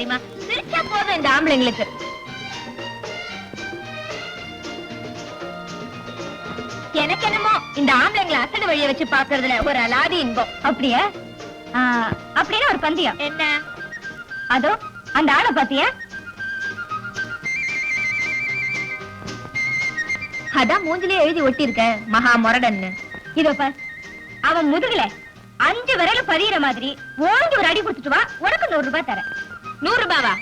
தெரியுமா? சிரிச்சா போதும் இந்த ஆம்பளைங்களுக்கு. எனக்கு என்னமோ இந்த ஆம்பளைங்களை அசடு வழிய வச்சு பாக்குறதுல ஒரு அலாதி இன்பம். அப்படியா? அப்படின்னா ஒரு பந்தயம் என்ன? அதோ அந்த ஆளை பாத்தியா? அதான் மூஞ்சிலே எழுதி ஒட்டி இருக்க, மகா முரடன்னு. இதோ பார், அவன் முதுகுல 5 விரல பதிகிற மாதிரி ஓங்கி ஒரு அடி கொடுத்துட்டு வா, உனக்கு 100 ரூபாய் தரேன். 100 ரூபாவா?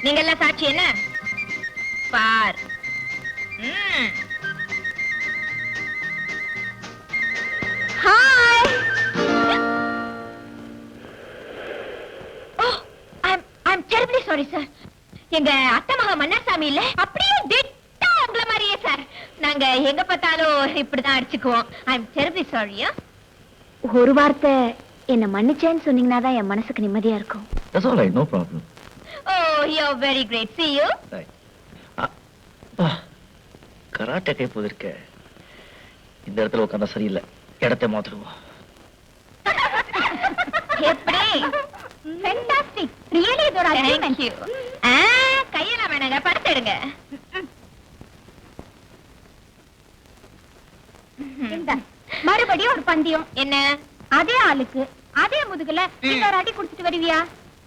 நீங்க எல்லாம் சாட்சி என்ன பார். Hi. Oh, I'm terribly sorry sir. எங்க அத்தை மகா மன்னாசாமி இல்ல, அப்படியே திட்டா உங்கள மாதிரியே சார். நாங்க எங்க பார்த்தாலும் இப்படிதான் அடிச்சுக்குவோம். I'm terribly sorry. ஒரு வார்த்தை என்ன மன்னிச்சேன்னு சொன்னீங்கன்னா தான் என் மனசுக்கு நிம்மதியா இருக்கும். That's all right, no problem. Oh, you're very great. See you. Right. Karate கை போதிருக்க. இந்த இடத்துல உட்கார்ந்தா சரியில்லை. இடத்தை மாத்திடுவோம். எப்படி? Fantastic. Really good argument. Thank you. கையெல்லாம் வேணாங்க, படுத்துடுங்க. மறுபடியும் ஒரு பந்தயம். என்ன? அதே ஆளுக்கு அதே முதுகுல இன்னொரு அடி குடுத்துட்டு வருவியா?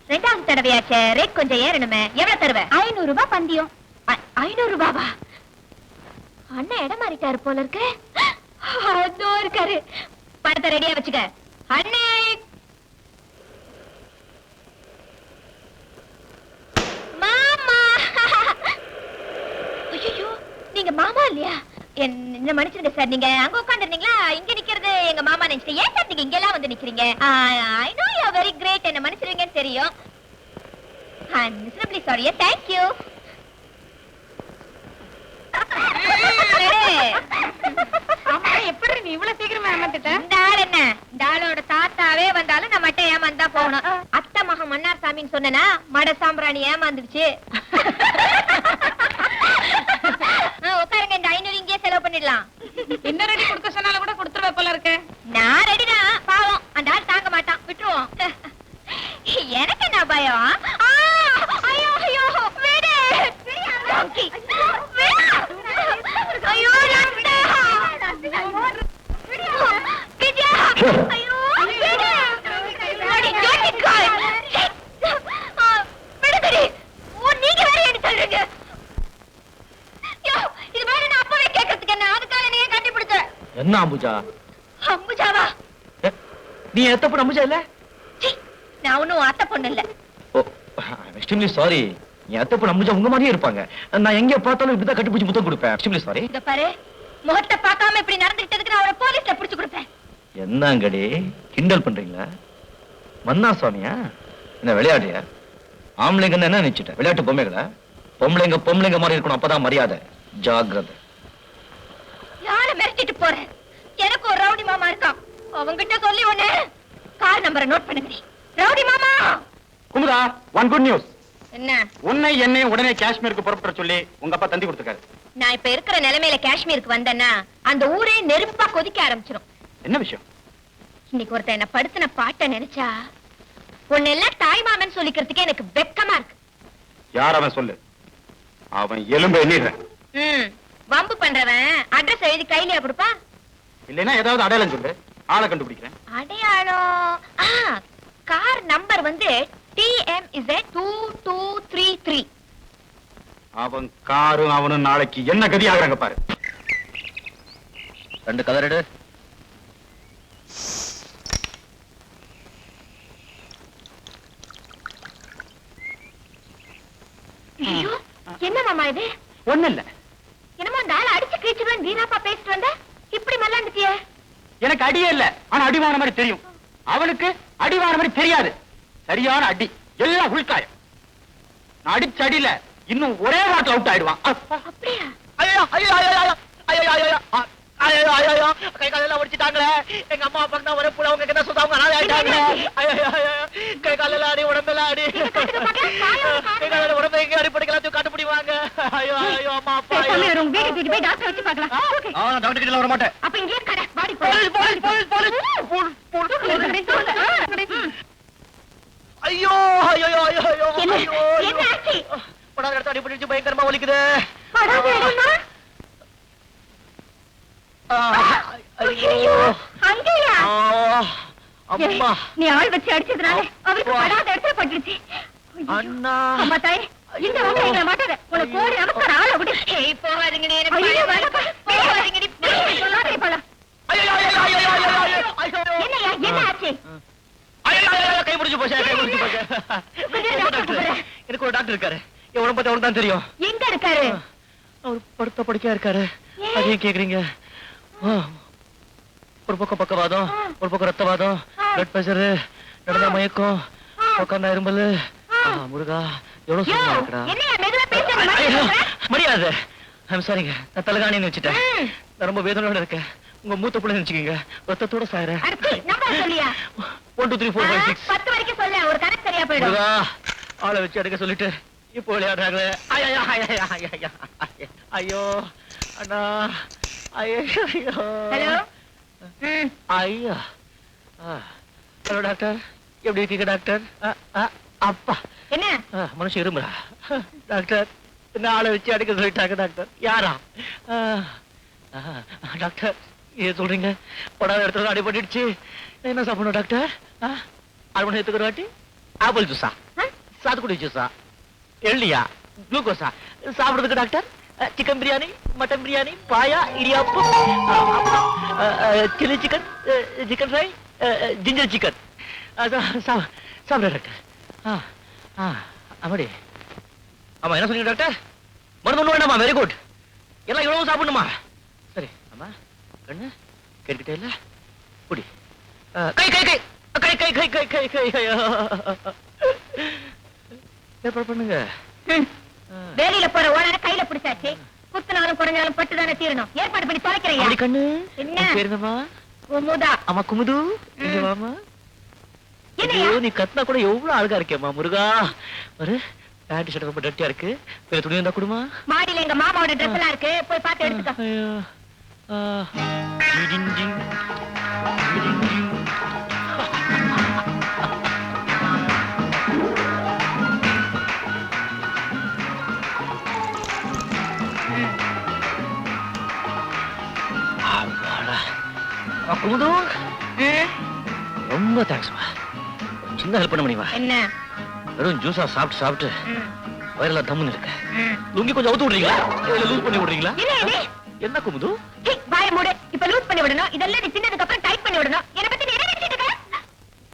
2வது தடவையாச்சே, ரேட் கொஞ்சம் ஏறணுமே. எவ்வளவு தருவ? 500 ரூபாய் பந்தயம். 500 ரூபாவா? அண்ணன் இடம் மாறிட்டாரு போல இருக்கு. அதோ இருக்காரு. படத்தை ரெடியா வச்சுக்க. அண்ணே மாமா. ஐயோ, நீங்க மாமா இல்லையா? என்ன மன்னிச்சிருங்க சார், நீங்க அங்க உட்கார்ந்திருந்தீங்களா? இங்க நிக்கிறது எங்க மாமா நினைச்சிட்டு. ஏன் சார் நீங்க இங்க எல்லாம் வந்து நிக்கிறீங்க? I know you are very great. என்ன மன்னிச்சிருவீங்கன்னு தெரியும். I'm miserably sorry. Thank you. அம்மா, எப்படி நீ இவ்வளவு சீக்கிரமா ஏமாத்திட்ட? இந்த ஆள் என்ன? இந்த ஆளோட தாத்தாவே வந்தாலும் நான் மட்டும் ஏமாந்தா போகணும். அத்தை மகா மன்னார் சாமின்னு சொன்னா மட சாம்பிராணி ஏமாந்துடுச்சு. உட்காருங்க, இந்த 500 இங்கே செலவு பண்ணிடலாம். என்ன ரெடி கொடுக்க சொன்னாலும் கூட கொடுத்துருவே போல இருக்கு. நான் ரெடிதான். பாவம் அந்த ஆள் தாங்க மாட்டான், விட்டுருவோம். எனக்கு என்ன பயம்? ஐயோ ஐயோ, விடு. ஐயோ நீங்க வேற என்ன சொல்றீங்க? இது வேற நான் அப்பவே கேட்கறதுக்கு என்ன? அதுக்காக நீங்க கட்டிப்பிடிச்ச என்ன அம்புஜா? அம்புஜாவா? நீ எத்த பொண்ணு அம்புஜா இல்ல? நான் ஒன்னும் அத்தை பொண்ணு இல்ல. ஓ, I'm extremely sorry. நீ எத்த பொண்ணு அம்புஜா உங்க மாதிரியே இருப்பாங்க. நான் எங்க பார்த்தாலும் இப்படிதான் கட்டிப்பிடிச்சு முத்தம் கொடுப்பேன். Extremely sorry. இத பாரு, முகத்தை பார்க்காம இப்படி நடந்துட்டதுக்கு நான் அவரை போலீஸ்ல பிடிச்சு கொடுப்பேன். என்னங்கடி கிண்டல் பண்றீங்களா? மன்னா சுவாமியா? என்ன விளையாடுறியா? ஆம்பளைங்க என்ன நினைச்சிட்ட? விளையாட்டு பொம்மைகளா? பொம்பளைங்க மாதிரி இருக்கணும், அப்பதான் மரியாதை. ஜாக்கிரதை. யார மிரட்டிட்டு போறேன்? எனக்கு ஒரு ரவுடி மாமா இருக்கான். அவங்கிட்ட சொல்லி ஒண்ணு கார் நம்பரை நோட் பண்ணுங்க. ரவுடி மாமா. Kumudha, one good news. என்ன? உன்னை என்னை உடனே காஷ்மீருக்கு புறப்பட சொல்லி உங்க அப்பா தந்தி கொடுத்துருக்காரு. நான் இப்ப இருக்கிற நிலைமையில காஷ்மீருக்கு வந்தேன்னா அந்த ஊரே நெருப்பா கொதிக்க ஆரம்பிச்சிடும். என்ன விஷயம்? இன்னைக்கு ஒருத்தன் என்ன படுத்தின பாட்ட நினைச்சா உன்னை எல்லாம் தாய் மாமன் சொல்லிக்கிறதுக்கே எனக்கு வெக்கமா இருக்கு. யார் அவன் சொல்லு, அவன் எலும்பு எண்ணிடுறேன். வம்பு பண்றவன் அட்ரஸ் எழுதி கையில கொடுப்பா. இல்லைன்னா ஏதாவது அடையாளம் சொல்லு, ஆளை கண்டுபிடிக்கிறேன். அடையாளம்? கார் நம்பர் வந்து TMZ2233. அவன் காரும் அவனும் நாளைக்கு என்ன கதி ஆகுறாங்க பாரு. 2 கலர் எடு. ஐயோ, என்ன மாமா இது? ஒண்ணு இல்ல. என்னமோ அந்த ஆளை அடிச்சு கிழிச்சுடுவேன் வீணாப்பா பேசிட்டு வந்த, இப்படி மல்லாந்துட்டியே. எனக்கு அடியே இல்ல, ஆனா அடிவான மாதிரி தெரியும். அவனுக்கு அடிவான மாதிரி தெரியாது. சரியான அடி, எல்லாம் உள்காயம். நான் அடிச்ச அடியில இன்னும் ஒரே வாட்டில் அவுட் ஆயிடுவான். அப்படியா? ஐயோ ஐயோ ஐயோ ஐயோ ஐயோ ஐயோ ஐயோ ஐயோ, கை காலெல்லாம் ஒடிச்சிட்டாங்களே. எங்க அம்மா அப்பா தான் ஒரே புள்ள, அவங்க கிட்ட சொல்லாம அனாதை ஆயிட்டாங்க. ஐயோ ஐயோ, கை காலெல்லாம் அடி, உடம்பெல்லாம் அடி. கை கால உடம்பு எங்க அடிப்படைக்கெல்லாம் கண்டுபிடிவாங்க. ஐயோ ஐயோ, அம்மா அப்பா. வீட்டுக்கு தூக்கிட்டு போய் டாக்டர் வச்சு பார்க்கலாம். டாக்டர் கிட்ட வர மாட்டேன். அப்ப இங்கே கடை பாடி ஐயோ ஐயோ ஐயோ ஐயோ, அடிபட்டு பயங்கரமா வலிக்குது. ஐயோ, அங்கேயா? அம்மா நீ ஆள் வச்சு அடிச்சதுனால அவருக்கு படாத இடத்துல பட்டுருச்சு. அண்ணா அம்மா தாயே, இந்த வந்து எங்களை மாட்டாத. உனக்கு கோடி நமஸ்காரம். ஆளை விடு. போகாதீங்கடி, சொல்லாதே போலாம். என்னையா, என்ன ஆச்சு? கை முடிச்சு போச்சு, கை முடிச்சு போச்சு. எனக்கு ஒரு டாக்டர் இருக்காரு, என் உடம்பு பத்தி அவருக்கு தான் தெரியும். எங்க இருக்காரு? அவர் படுத்த படுக்கையா இருக்காரு. அதையும் கேக்குறீங்க? ஒரு பக்கம் பக்கவாதம், ஒரு பக்கம் ரத்தவாதம், பிளட் பிரஷர், நடந்த மயக்கம், உட்கார்ந்தா இரும்பல். முருகா, எவ்வளவு சும்மா இருக்கடா. மரியாதை. ஐம் சாரிங்க, நான் தலகாணின்னு வச்சுட்டேன். நான் ரொம்ப வேதனையோட இருக்கேன். உங்க மூத்த பிள்ளை நினைச்சுக்கீங்க. ரத்தத்தோட சாயற. 1 2 3 4 5 6 10 வரைக்கும் சொல்ல, ஒரு கணக்கு சரியா போயிடும். ஆளை வச்சு எடுக்க சொல்லிட்டு இப்போ விளையாடுறாங்களே. ஐயோ அண்ணா, ஐயோ. ஹலோ. ஐயா, ஹலோ டாக்டர், எப்படி இருக்கீங்க டாக்டர்? அப்பா, என்ன மனுஷன் இருமுறா. டாக்டர், என்ன ஆளை வச்சு அடிக்க சொல்லிட்டாங்க டாக்டர். யாரா? டாக்டர், ஏன் சொல்றீங்க? படாத இடத்துல அடிபட்டுடுச்சு. என்ன சாப்பிடணும் டாக்டர்? 1/2 மணி நேரத்துக்கு ஒரு வாட்டி ஆப்பிள் ஜூஸா, சாத்துக்குடி ஜூஸா, எள்ளியா, குளுக்கோஸா சாப்பிடுறதுக்கு doctor? Chicken biryani, mutton biryani, paya, idiyappam, chilli chicken, chicken fry, ginger chicken சாப்பிட டாக்டர். அப்படி. ஆமா, என்ன சொன்னீங்க டாக்டர்? மருந்து ஒண்ணு வேண்டாமா? Very good. எல்லாம் இவ்வளவு சாப்பிடணுமா? சரி. ஆமா, கண்ணு கேட்டுக்கிட்டே இல்ல. குடி. கை கை கை கை கை கை கை கை கை கை. ஏற்பாடு பண்ணுங்க. வேலையில போற ஓனரை கையில பிடிச்சாச்சு. குத்துனாலும் குறைஞ்சாலும் பட்டு தானே தீரணும். ஏற்பாடு பண்ணி தொலைக்கிறையா? அப்படி கண்ணு. என்ன? பேருந்தமா? குமுதா. அம்மா குமுது. இங்க வாமா. ஐயோ, நீ கத்தினா கூட எவ்வளவு அழகா இருக்கேம்மா முருகா. ஒரு பேண்ட் ஷர்ட் ரொம்ப டட்டியா இருக்கு. வேற துணி இருந்தா கொடுமா. மாடியில எங்க மாமாவோட ட்ரெஸ் எல்லாம் இருக்கு, போய் பார்த்து எடுத்துக்க. ஐயோ. குமுது, ரொம்ப தேங்க்ஸ்மா. சின்ன ஹெல்ப் பண்ண முடியுமா? என்ன? வெறும் ஜூஸா சாப்பிட்டு சாப்பிட்டு வயிறெல்லாம் தம்முன்னு இருக்கு. லுங்கி கொஞ்சம் அவுத்து விடுறீங்களா? இல்ல லூஸ் பண்ணி விடுறீங்களா? என்ன குமுது? வாய மூடு. இப்ப லூஸ் பண்ணி விடணும். இதெல்லாம் நீ சின்னதுக்கு அப்புறம் டைட் பண்ணி விடணும். என்ன பத்தி நீ என்ன நினைச்சிட்டு இருக்க?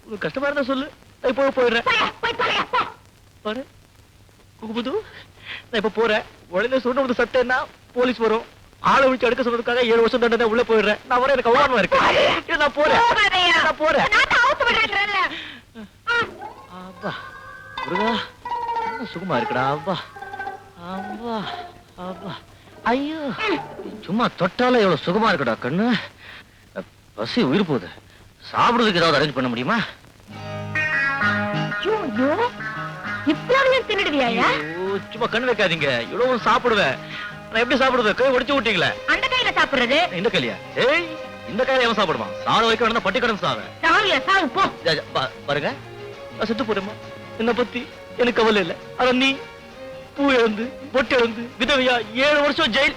உனக்கு கஷ்டமா இருந்தா சொல்லு, நான் இப்போ போயிடுறேன். போய் தொலையா, போ. பாரு குமுது, நான் இப்ப போறேன். உடனே சொன்ன ஒரு சத்தம்னா போலீஸ் வரும். ஆளை விட்டு எடுக்க சொன்னதுக்காக 7 வருஷம் தண்டனை உள்ள போயிடுறேன். நான் வர எனக்கு அவமானமா இருக்கு. நான் போறேன், நான் போறேன். நான் தான் அவுத்து விடுறேன்ல. அப்பா முருகா, என்ன சுகமா இருக்குடா. அப்பா அப்பா அப்பா. ஐயோ, சும்மா தொட்டால எவ்வளவு சுகமா இருக்குடா கண்ணு. பசி உயிர் போகுது. சாப்பிடுறதுக்கு ஏதாவது அரேஞ்ச் பண்ண முடியுமா? இவ்வளவு தின்னுடுவியா? சும்மா கண்ணு வைக்காதீங்க. இவ்வளவு சாப்பிடுவேன். நான் எப்படி சாப்பிடுவேன்? கை உடைச்சு விட்டீங்களே. அந்த கையில சாப்பிடுறது? இந்த கையில? ஏய், இந்த கையில எவன் சாப்பிடுமா? சாவ வைக்க வேணா பட்டி கடன் சாவேன். சாவியா, சாவு போ. பாருங்க, நான் செத்து போறேம்மா. என்ன பத்தி எனக்கு கவலை இல்ல. ஆனா நீ பூ இழந்து பொட்டு இழந்து விதவையா 7 வருஷம் ஜெயில்.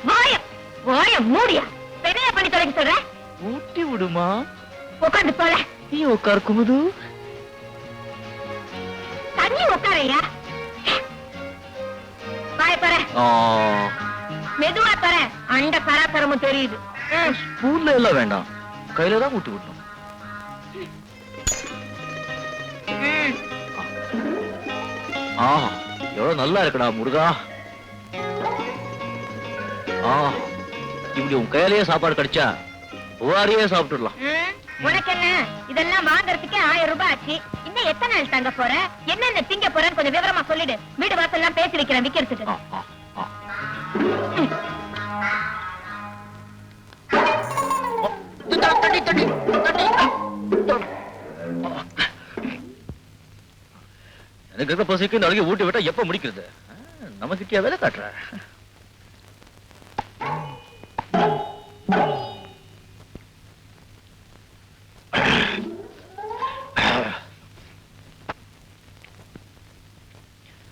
வாய மூடியா. என்ன பண்ணி தொலைக்க சொல்ற? ஊட்டி விடுமா. உட்காந்து போல. நீ உட்கார் குமுது. தண்ணி உட்காரையா. வாய பாரு. மெதுவா பாரு. அண்ட கராத்தரமும் தெரியுது. ஸ்பூன்ல எல்லாம் வேண்டாம், கையில தான் ஊட்டி விடணும். எவ்வளவு நல்லா இருக்குடா முருகா. இப்படி உன் கையிலேயே சாப்பாடு கிடைச்சா ஒரே சாப்பிட்டுடலாம். உனக்கு என்ன, இதெல்லாம் வாங்கறதுக்கே 1000 ரூபாய் ஆச்சு. இன்னும் எத்தனை நாள் தங்க போற? என்னென்ன திங்க போறன்னு கொஞ்சம் விவரமா சொல்லிடு. வீடு வாசல் எல்லாம் பேசி வைக்கிறேன் விக்கிறதுக்கு. எனக்கு இருக்க பசிக்கு இந்த அழகை ஊட்டி விட்டா எப்ப முடிக்கிறது? நமக்கு வேலை காட்டுற.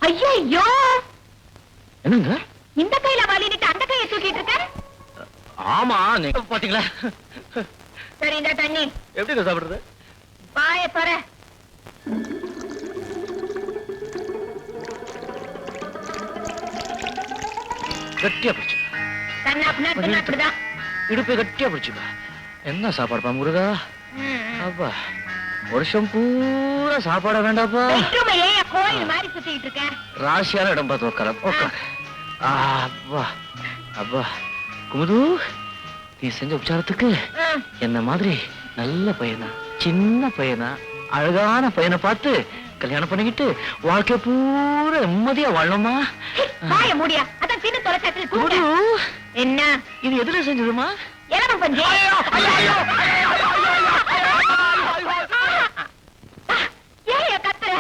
ஐயோ, என்னங்க இந்த கையில வலிட்டு அந்த கையை தூக்கிட்டு இருக்க? ஆமா நீங்க பாத்தீங்களா சரி இந்த தண்ணி எப்படி சாப்பிடுறது பாய போற. கட்டியா பிடிச்சு கண்ணாப்புனா அப்படிதான். இடுப்பை கட்டியா பிடிச்சுப்பா. என்ன சாப்பாடுப்பா முருகா? அப்பா வருஷம் பூரா சாப்பாட வேண்டாப்பா. கோயில் மாதிரி சுத்திட்டு இருக்க. ராசியான இடம் பார்த்து உட்கார உட்கார. அப்பா அப்பா குமுது, நீ செஞ்ச உபச்சாரத்துக்கு என்ன மாதிரி நல்ல பையனா சின்ன பையனா அழகான பையனை பார்த்து கல்யாணம் பண்ணிக்கிட்டு வாழ்க்கை பூரா நிம்மதியா வாழணுமா? வாய மூடியா. அதான் சின்ன தொலைக்காட்சியில் கூடு. என்ன இது எதுல செஞ்சதுமா? எலவம் பஞ்சு. ஏன் கத்துற?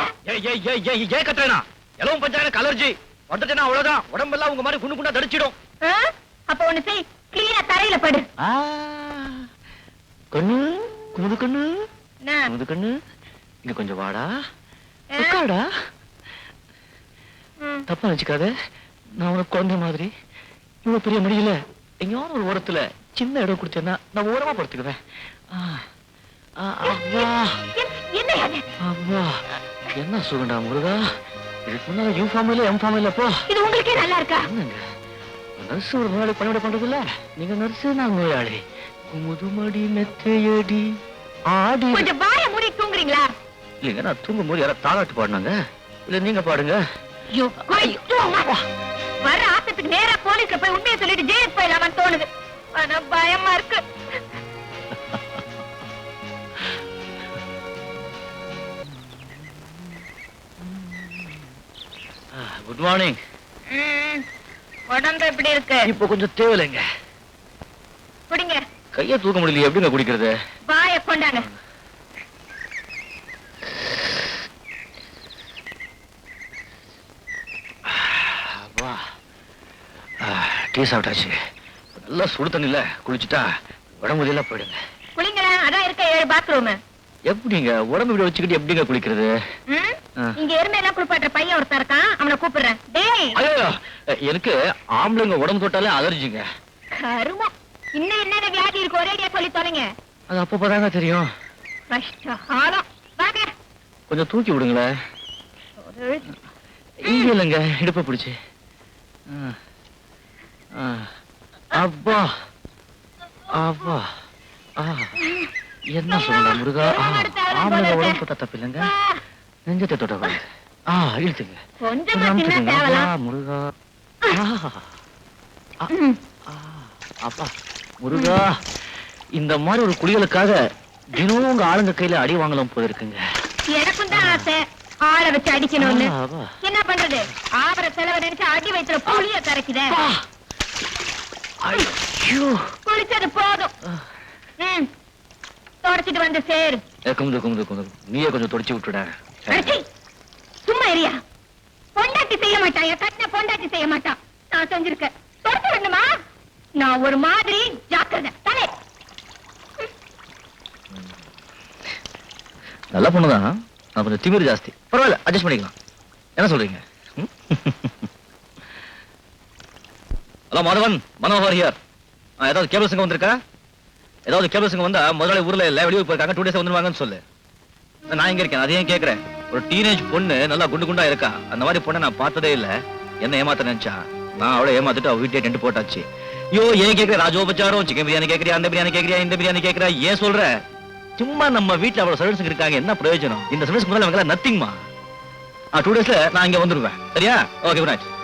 ஏன் கத்துறேனா? எலவும் பஞ்சாயத்து அலர்ஜி வந்துட்டேனா அவ்வளவுதான். உடம்பெல்லாம் உங்க மாதிரி குண்டு குண்டா தடிச்சிடும். அப்ப ஒண்ணு செய், கிளீனா தரையில படு. கண்ணு குமுது கண்ணு குமுது கண்ணு இங்க கொஞ்சம் வாடா உட்காடா. தப்பா நினைச்சுக்காத, நான் உனக்கு குழந்தை மாதிரி இவ்வளவு பெரிய முடியல. எங்கேயாவது ஒரு ஓரத்துல சின்ன இடம் கொடுத்தேன்னா நான் ஓரமா படுத்துக்குவேன். அவ்வா என்ன சுகண்டா முருகா. இதுக்கு முன்னால யூனிஃபார்ம் இல்ல எம்ஃபார்ம் இல்ல. போ, இது உங்களுக்கே நல்லா இருக்கா? என்னங்க நர்ஸ் ஒரு நோயாளி பணிவிட பண்றது இல்ல, நீங்க நர்ஸ் நான் நோயாளி. முதுமடி மெத்தையடி ஆடி. கொஞ்சம் வாய மூடி தூங்குறீங்களா? இல்லைங்க, நான் தூங்கும் போது யாராவது தாளாட்டு பாடினாங்க. இல்ல நீங்க பாடுங்க. வர ஆசத்துக்கு நேரா போலீஸ்ல போய் உண்மையை சொல்லிட்டு ஜெயிலுக்கு போயிடலாமான்னு தோணுது. ஆனா பயமா இருக்கு. Good morning. உடம்பு எப்படி இருக்கு? இப்ப கொஞ்சம் தேவையில்லைங்க. குடிங்க. கைய தூக்க முடியல, எப்படிங்க குடிக்கிறது? வாய கொண்டாங்க. டீ சாப்பிட்டாச்சு. நல்லா சுடு தண்ணில குளிச்சுட்டா உடம்பு எல்லாம் போயிடுங்க. குளிங்களேன், அதான் இருக்க 7 பாத்ரூம். எப்படிங்க உடம்பு இப்படி வச்சுக்கிட்டு எப்படிங்க குளிக்கிறது? இங்க எருமையெல்லாம் குளிப்பாட்டுற பையன் ஒருத்தன் இருக்கான், அவனை கூப்பிடுறேன். டேய், ஐயோ எனக்கு ஆம்பளைங்க உடம்பு தொட்டாலே அலர்ஜிங்க. கருமம். இன்னும் என்னென்ன வியாதி இருக்கு ஒரேடியா சொல்லி தொலைங்க. அது அப்பதாங்க தெரியும். கஷ்டம். வாங்க. கொஞ்சம் தூக்கி விடுங்களேன். இங்க இல்லைங்க, இடுப்ப பிடிச்சு. அப்பா அப்பா என்ன சொல்லுங்க முருகா. ஆம்பளை உடம்பு தொட்டா தப்பு இல்லைங்க, நெஞ்சத்தை தொட்ட இழுத்துங்க. முருகா அப்பா முருகா. இந்த மாதிரி ஒரு குளிகளுக்காக தினம் உங்க ஆளுங்க கையில அடி வாங்கலாம் போல இருக்குங்க. எனக்கும் தான் ஆசை ஆளை வச்சு அடிக்கணும்னு. என்ன பண்றது, ஆபர செலவு நினைச்சு அடி வயிற்றுல புளிய கரைக்குதே. குளிச்சது போதும். தொடச்சிட்டு வந்து சேரு. குமுது குமுது குமுது, நீயே கொஞ்சம் தொடச்சு விட்டுட. சும்மா ஏரியா. பொண்டாட்டி செய்ய மாட்டான், கட்டின பொண்டாட்டி செய்ய மாட்டான். நான் செஞ்சிருக்கேன். தொடச்சு வேணுமா? நான் ஒரு மாதிரி ஜாக்கிரதை. தலை நல்ல பொண்ணுதான், நான் கொஞ்சம் திமிரு ஜாஸ்தி. பரவாயில்ல, அட்ஜஸ்ட் பண்ணிக்கலாம். என்ன சொல்றீங்க? Hello Madhavan, Manohar here. ஏதாவது கேபிள் சங்கம் வந்திருக்கா? ஏதாவது கேபிள் சங்கம் வந்தா முதலாளி ஊர்ல இல்ல வெளியூர் போயிருக்காங்க, 2 டேஸ் வந்துருவாங்கன்னு சொல்லு. நான் இங்க இருக்கேன், அதையும் கேட்கிறேன். ஒரு டீனேஜ் பொண்ணு நல்லா குண்டு குண்டா இருக்கா. அந்த மாதிரி பொண்ணை நான் பார்த்ததே இல்ல. என்ன ஏமாத்த நினைச்சா, நான் அவளை ஏமாத்திட்டு அவ வீட்டை டென்ட் போட்டாச்சு. ஐயோ ஏன் கேட்கிற ராஜோபச்சாரம், சிக்கன் பிரியாணி கேட்கறியா, அந்த பிரியாணி கேட்கறியா, இந்த பிரியாணி கேட்கறியா, ஏன் சொல்ற? சும்மா நம்ம வீட்டுல அவ்வளவு சர்வீஸ் இருக்காங்க, என்ன பிரயோஜனம்? இந்த சர்வீஸ் முதல்ல அவங்க நத்திங்மா. 2 டேஸ்ல நான் இங்க வந்துருவேன். சரியா? Okay good night.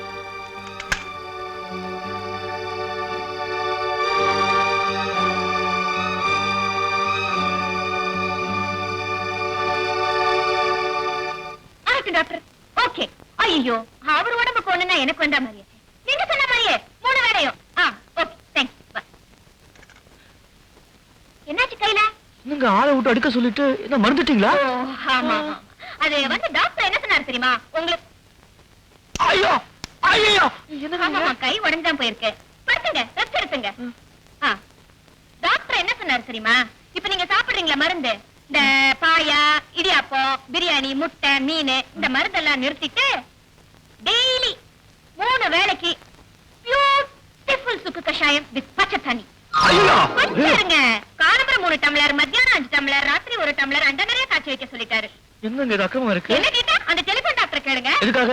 Doctor okay. ஐயோ அவர் உடம்புக்கு ஒண்ணுன்னா எனக்கு வந்த மாதிரியே. நீங்க சொன்ன மாதிரியே 3 வேளையும். Okay thanks. பை. என்னாச்சு கையில? நீங்க ஆளை விட்டு அடிக்க சொல்லிட்டு என்ன மறந்துட்டீங்களா? ஆமா அது வந்து டாக்டர் என்ன சொன்னாரு தெரியுமா உங்களுக்கு? ஐயோ ஐயோ ஆமா கை உடைஞ்சான் போயிருக்கு. படுத்துங்க, ரெஸ்ட் எடுத்துங்க. டாக்டர் என்ன சொன்னாரு தெரியுமா? இப்ப நீங்க சாப்பிடுறீங்களா மருந்து, இந்த பாயா இடியாப்பம் பிரியாணி முட்டை மீன் இந்த மருந்தெல்லாம் நிறுத்திட்டு டெய்லி 3 வேளைக்கு பியூட்டிஃபுல் சுக்கு கஷாயம் வித் பச்சை தண்ணி. ஐயோ இருங்க, காலம்பரம் 3 டம்ளர், மத்தியானம் 5 டம்ளர், ராத்திரி 1 டம்ளர், அண்ட நிறைய காய்ச்சி வைக்க சொல்லிட்டாரு. என்னங்க இது அக்கமா இருக்கு? என்ன கேட்டா அந்த டெலிபோன் டாக்டர் கேளுங்க. எதுக்காக?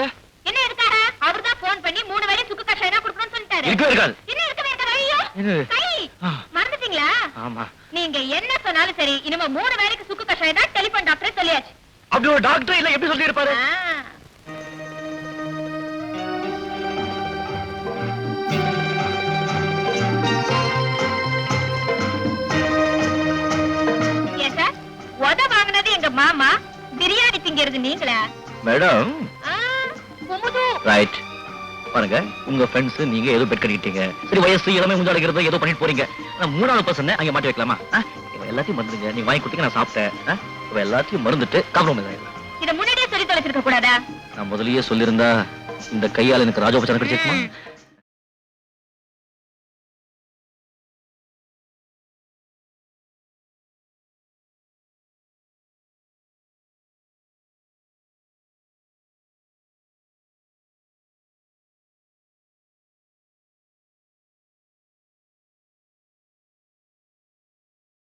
என்ன எதுக்காக? அவர்தான் போன் பண்ணி 3 வேளை சுக்கு கஷாயம் தான் கொடுக்கணும்னு சொல்லிட்டாரு. இருக்கவே இருக்காது. என்ன இருக்கவே இருக்காது? ஐயோ என்னது? கை ஆ. மறந்துட்டீங்களா? ஆமா. நீங்க என்ன சொன்னாலும் சரி, இனிமே 3 வேளைக்கு சுக்கு கஷாயம் தான் டெலிபோன் டாக்டர் சொல்லியாச்சு. அப்படி ஒரு டாக்டர் இல்ல எப்படி சொல்லி இருப்பாரு? ஏன் சார், உத வாங்கினது எங்க மாமா, பிரியாணி திங்கிறது நீங்களா? மேடம் குமுது. ரைட். பாருங்க, உங்க ஃப்ரெண்ட்ஸ் நீங்க ஏதோ பெட் கட்டிட்டீங்க. சரி, வயசு இளமை முஞ்சு அடைக்கிறது ஏதோ பண்ணிட்டு போறீங்க. ஆனா 3வது பர்சன் அங்க மாட்டி வைக்கலாமா? இவ எல்லாத்தையும் மறந்துடுங்க. நீங்க வாங்கி கொடுத்தீங்க, நான் சாப்பிட்டேன். இவ எல்லாத்தையும் மறந்துட்டு காம்ப்ரமைஸ் ஆயிடலாம். இத முன்னாடியே சொல்லி தொலைச்சிருக்க கூடாதா? நான் முதல்லயே சொல்லியிருந்தா இந்த கையால எனக்கு ராஜோபச்சாரம் கிடைச்சிருக்குமா?